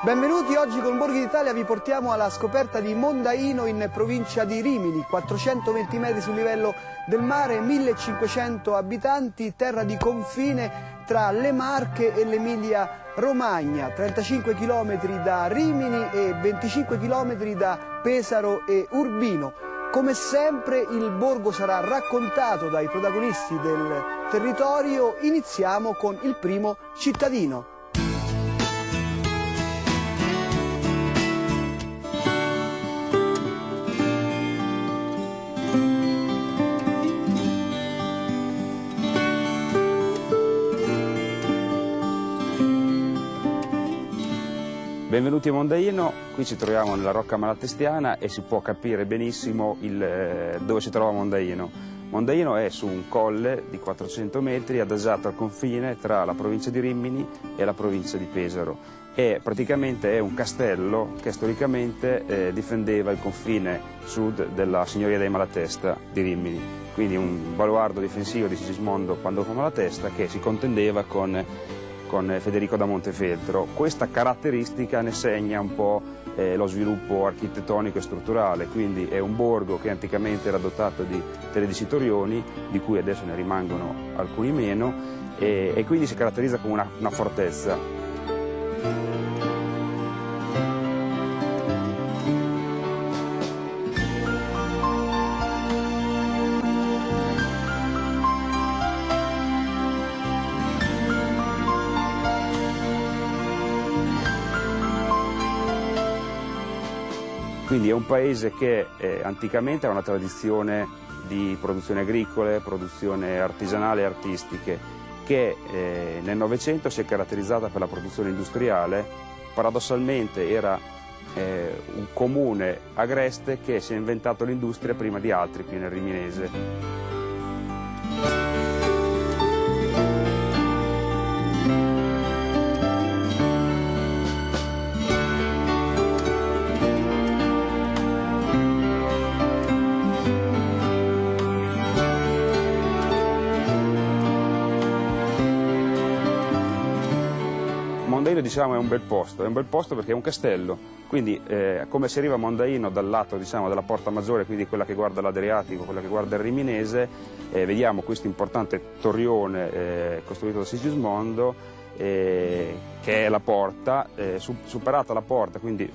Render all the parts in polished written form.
Benvenuti, oggi con Borghi d'Italia vi portiamo alla scoperta di Mondaino in provincia di Rimini, 420 metri sul livello del mare, 1500 abitanti, terra di confine tra le Marche e l'Emilia Romagna, 35 km da Rimini e 25 km da Pesaro e Urbino. Come sempre il borgo sarà raccontato dai protagonisti del territorio. Iniziamo con il primo cittadino. Benvenuti a Mondaino, qui ci troviamo nella Rocca Malatestiana e si può capire benissimo dove si trova Mondaino. Mondaino è su un colle di 400 metri adagiato al confine tra la provincia di Rimini e la provincia di Pesaro. Praticamente è un castello che storicamente difendeva il confine sud della signoria dei Malatesta di Rimini. Quindi un baluardo difensivo di Sigismondo Pandolfo Malatesta che si contendeva con Federico da Montefeltro. Questa caratteristica ne segna un po' lo sviluppo architettonico e strutturale, quindi è un borgo che anticamente era dotato di 13 torrioni, di cui adesso ne rimangono alcuni meno, e quindi si caratterizza come una fortezza. Quindi è un paese che anticamente ha una tradizione di produzioni agricole, produzione artigianale e artistiche, che nel Novecento si è caratterizzata per la produzione industriale. Paradossalmente era un comune agreste che si è inventato l'industria prima di altri qui nel Riminese. Mondaino, diciamo, è un bel posto perché è un castello, quindi come si arriva a Mondaino dal lato, diciamo, della Porta Maggiore, quindi quella che guarda l'Adriatico, quella che guarda il Riminese, vediamo questo importante torrione costruito da Sigismondo, che è la porta. Superata la porta, quindi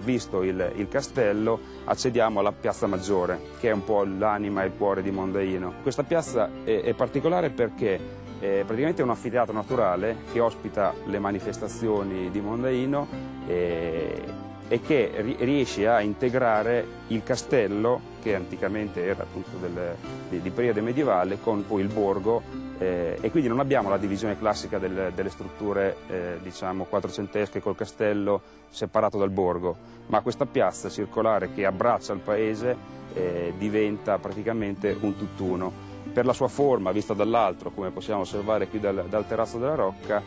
visto il castello, accediamo alla Piazza Maggiore, che è un po' l'anima e il cuore di Mondaino. Questa piazza è particolare perché praticamente è un anfiteatro naturale che ospita le manifestazioni di Mondaino e che riesce a integrare il castello, che anticamente era appunto di periodo medievale, con poi il borgo, e quindi non abbiamo la divisione classica delle strutture diciamo quattrocentesche col castello separato dal borgo, ma questa piazza circolare che abbraccia il paese diventa praticamente un tutt'uno. Per la sua forma, vista dall'alto, come possiamo osservare qui dal terrazzo della Rocca,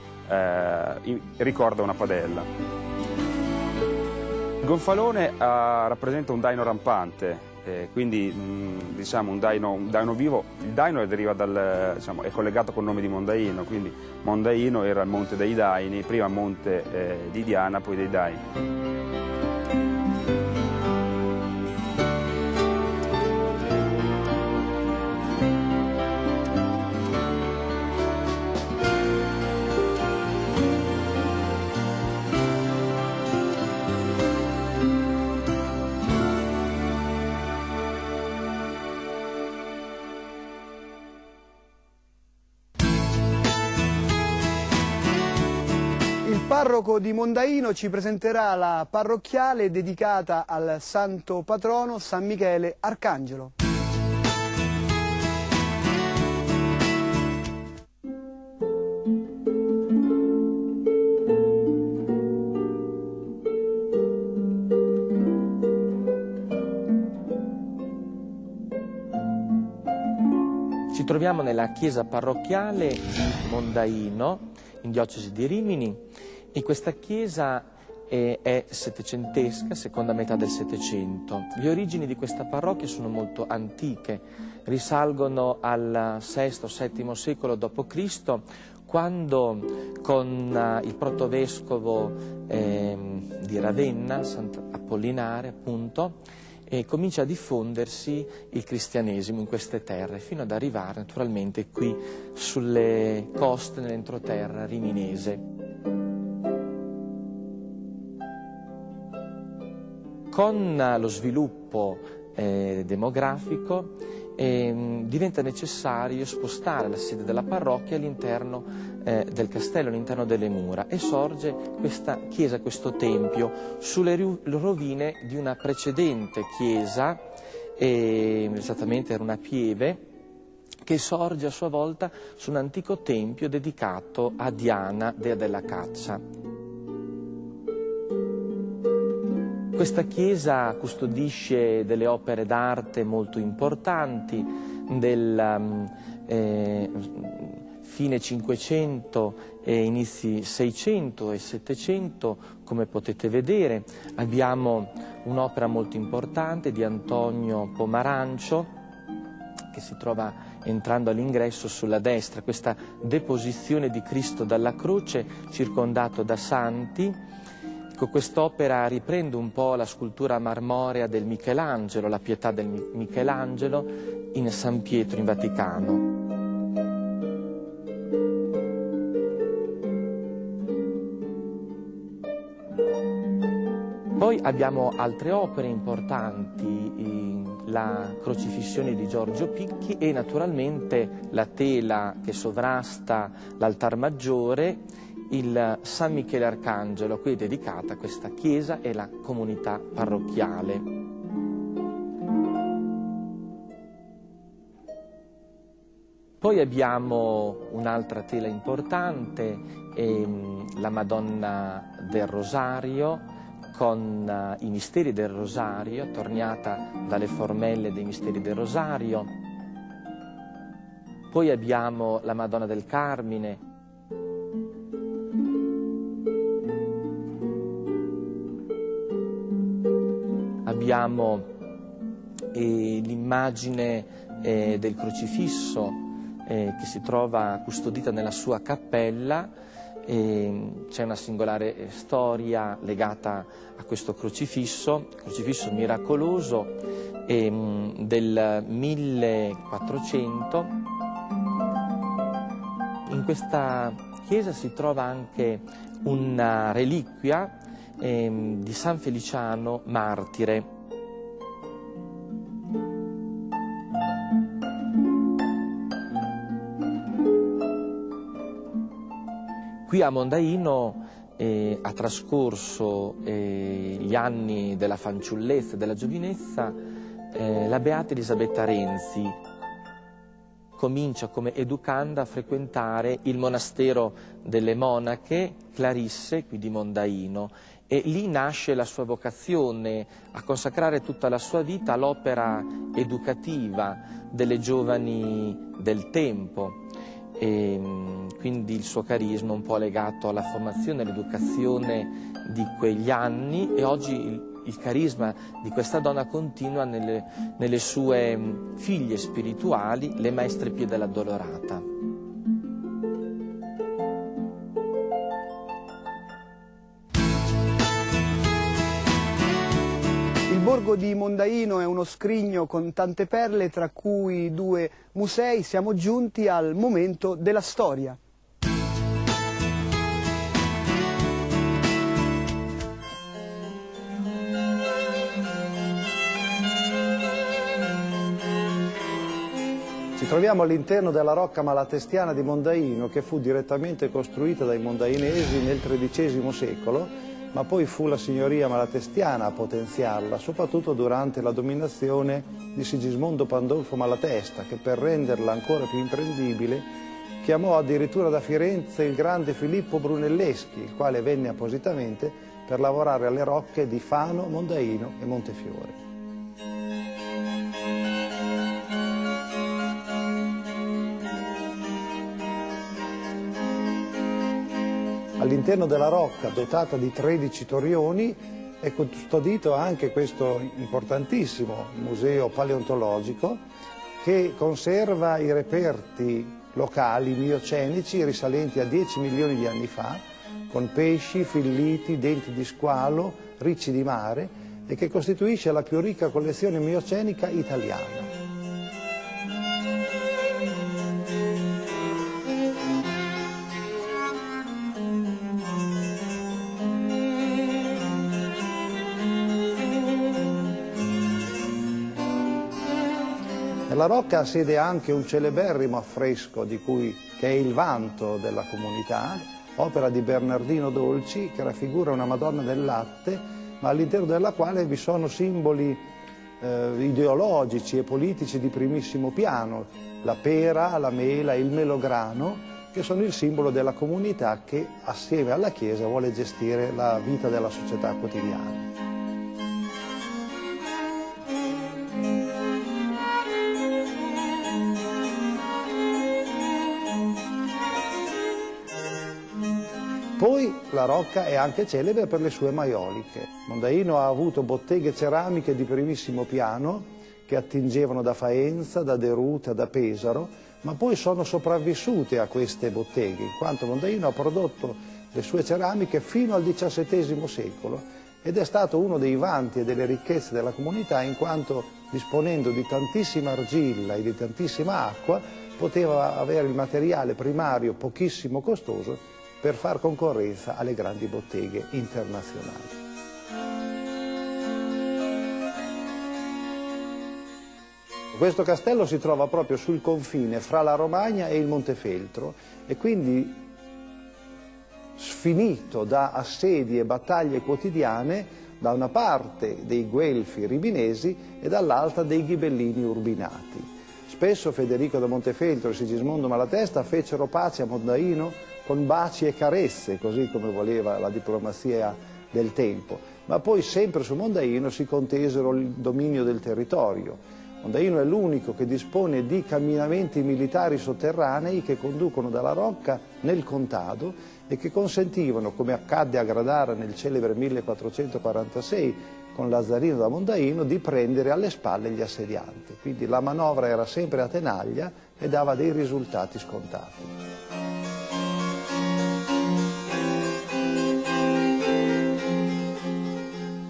ricorda una padella. Il gonfalone rappresenta un daino rampante, quindi diciamo un daino vivo. Il daino deriva diciamo, è collegato col nome di Mondaino, quindi Mondaino era il monte dei daini, prima monte di Diana, poi dei daini. Il parroco di Mondaino ci presenterà la parrocchiale dedicata al santo patrono San Michele Arcangelo. Ci troviamo nella chiesa parrocchiale di Mondaino, in diocesi di Rimini, e questa chiesa è settecentesca, seconda metà del Settecento. Le origini di questa parrocchia sono molto antiche, risalgono al VI-VII secolo d.C., quando con il protovescovo di Ravenna, Sant'Apollinare appunto, e comincia a diffondersi il cristianesimo in queste terre, fino ad arrivare naturalmente qui sulle coste, nell'entroterra riminese. Con lo sviluppo demografico diventa necessario spostare la sede della parrocchia all'interno del castello, all'interno delle mura, e sorge questa chiesa, questo tempio, sulle rovine di una precedente chiesa, esattamente era una pieve, che sorge a sua volta su un antico tempio dedicato a Diana, dea della caccia. Questa chiesa custodisce delle opere d'arte molto importanti del fine 500 e inizi 600 e 700, come potete vedere. Abbiamo un'opera molto importante di Antonio Pomarancio, che si trova entrando all'ingresso sulla destra, questa deposizione di Cristo dalla croce circondato da santi. Quest'opera riprende un po' la scultura marmorea del Michelangelo, la Pietà del Michelangelo in San Pietro in Vaticano. Poi abbiamo altre opere importanti, la Crocifissione di Giorgio Picchi e naturalmente la tela che sovrasta l'altar maggiore, il San Michele Arcangelo, a cui è dedicata questa chiesa e la comunità parrocchiale. Poi abbiamo un'altra tela importante, la Madonna del Rosario, con i misteri del Rosario, attorniata dalle formelle dei misteri del Rosario. Poi abbiamo la Madonna del Carmine, abbiamo l'immagine del crocifisso che si trova custodita nella sua cappella. C'è una singolare storia legata a questo crocifisso miracoloso del 1400. In questa chiesa si trova anche una reliquia di San Feliciano martire. Qui a Mondaino ha trascorso gli anni della fanciullezza e della giovinezza la beata Elisabetta Renzi. Comincia come educanda a frequentare il monastero delle monache Clarisse, qui di Mondaino, e lì nasce la sua vocazione a consacrare tutta la sua vita all'opera educativa delle giovani del tempo. E quindi il suo carisma un po' legato alla formazione e all'educazione di quegli anni, e oggi il carisma di questa donna continua nelle sue figlie spirituali, le Maestre Pie dell'Addolorata. Il borgo di Mondaino è uno scrigno con tante perle, tra cui 2 musei. Siamo giunti al momento della storia. Ci troviamo all'interno della rocca malatestiana di Mondaino, che fu direttamente costruita dai mondainesi nel XIII secolo, ma poi fu la signoria malatestiana a potenziarla, soprattutto durante la dominazione di Sigismondo Pandolfo Malatesta, che per renderla ancora più imprendibile chiamò addirittura da Firenze il grande Filippo Brunelleschi, il quale venne appositamente per lavorare alle rocche di Fano, Mondaino e Montefiore. All'interno della rocca, dotata di 13 torrioni, è custodito anche questo importantissimo museo paleontologico che conserva i reperti locali miocenici risalenti a 10 milioni di anni fa, con pesci, filliti, denti di squalo, ricci di mare e che costituisce la più ricca collezione miocenica italiana. Nella Rocca ha sede anche un celeberrimo affresco che è il vanto della comunità, opera di Bernardino Dolci, che raffigura una Madonna del Latte, ma all'interno della quale vi sono simboli ideologici e politici di primissimo piano, la pera, la mela, il melograno, che sono il simbolo della comunità che assieme alla Chiesa vuole gestire la vita della società quotidiana. Poi la Rocca è anche celebre per le sue maioliche. Mondaino ha avuto botteghe ceramiche di primissimo piano che attingevano da Faenza, da Deruta, da Pesaro, ma poi sono sopravvissute a queste botteghe, in quanto Mondaino ha prodotto le sue ceramiche fino al XVII secolo ed è stato uno dei vanti e delle ricchezze della comunità, in quanto disponendo di tantissima argilla e di tantissima acqua poteva avere il materiale primario pochissimo costoso per far concorrenza alle grandi botteghe internazionali. Questo castello si trova proprio sul confine fra la Romagna e il Montefeltro e quindi sfinito da assedi e battaglie quotidiane, da una parte dei guelfi riminesi e dall'altra dei ghibellini urbinati. Spesso Federico da Montefeltro e Sigismondo Malatesta fecero pace a Mondaino con baci e carezze, così come voleva la diplomazia del tempo, ma poi sempre su Mondaino si contesero il dominio del territorio. Mondaino è l'unico che dispone di camminamenti militari sotterranei che conducono dalla Rocca nel contado e che consentivano, come accadde a Gradara nel celebre 1446 con Lazzarino da Mondaino, di prendere alle spalle gli assedianti. Quindi la manovra era sempre a tenaglia e dava dei risultati scontati.